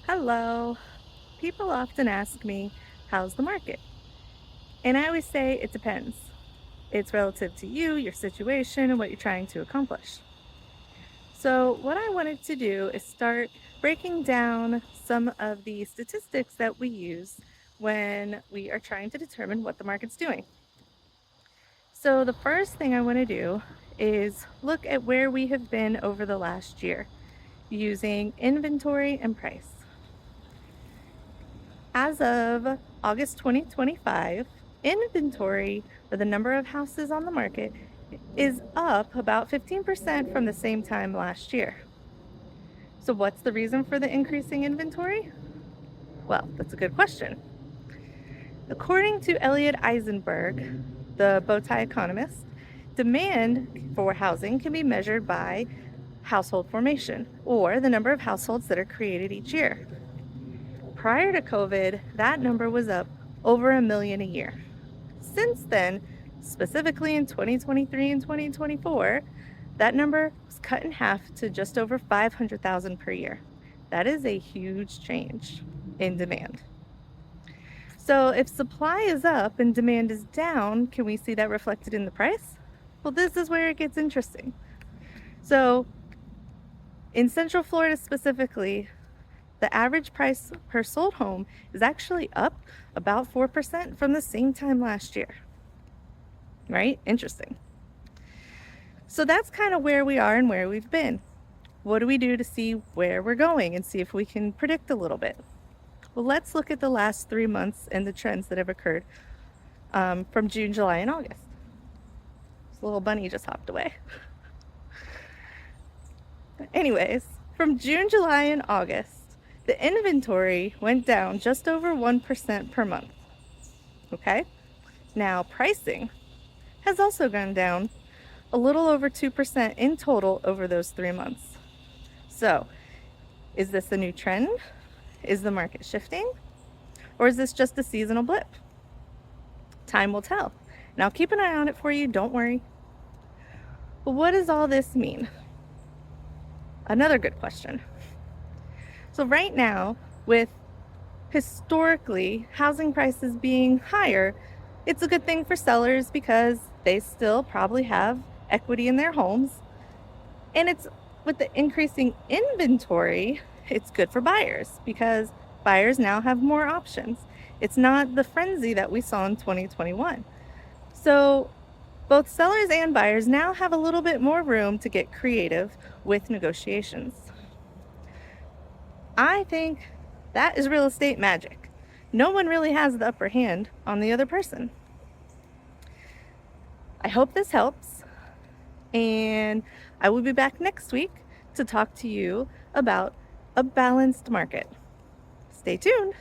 Hello. People often ask me, how's the market? And I always say it depends. It's relative to you, your situation, and what you're trying to accomplish. So, what I wanted to do is start breaking down some of the statistics that we use when we are trying to determine what the market's doing. So, the first thing I want to do is look at where we have been over the last year using inventory and price. As of August 2025, inventory, or the number of houses on the market, is up about 15% from the same time last year. So, what's the reason for the increasing inventory? Well, that's a good question. According to Elliot Eisenberg, the Bowtie economist, demand for housing can be measured by household formation, or the number of households that are created each year. Prior to COVID, that number was up over a million a year. Since then, specifically in 2023 and 2024, that number was cut in half to just over 500,000 per year. That is a huge change in demand. So, if supply is up and demand is down, can we see that reflected in the price? Well, this is where it gets interesting. So, in Central Florida specifically, the average price per sold home is actually up about 4% from the same time last year. Right? Interesting. So that's kind of where we are and where we've been. What do we do to see where we're going and see if we can predict a little bit? Well, let's look at the last 3 months and the trends that have occurred from June, July, and August. This little bunny just hopped away. Anyways, from June, July, and August, the inventory went down just over 1% per month. Okay? Now, pricing has also gone down a little over 2% in total over those 3 months. So, is this a new trend? Is the market shifting? Or is this just a seasonal blip? Time will tell. And I'll keep an eye on it for you, don't worry. But what does all this mean? Another good question. So, right now, with historically housing prices being higher, it's a good thing for sellers because they still probably have equity in their homes. And it's with the increasing inventory, it's good for buyers because buyers now have more options. It's not the frenzy that we saw in 2021. So, both sellers and buyers now have a little bit more room to get creative with negotiations. I think that is real estate magic. No one really has the upper hand on the other person. I hope this helps, and I will be back next week to talk to you about a balanced market. Stay tuned.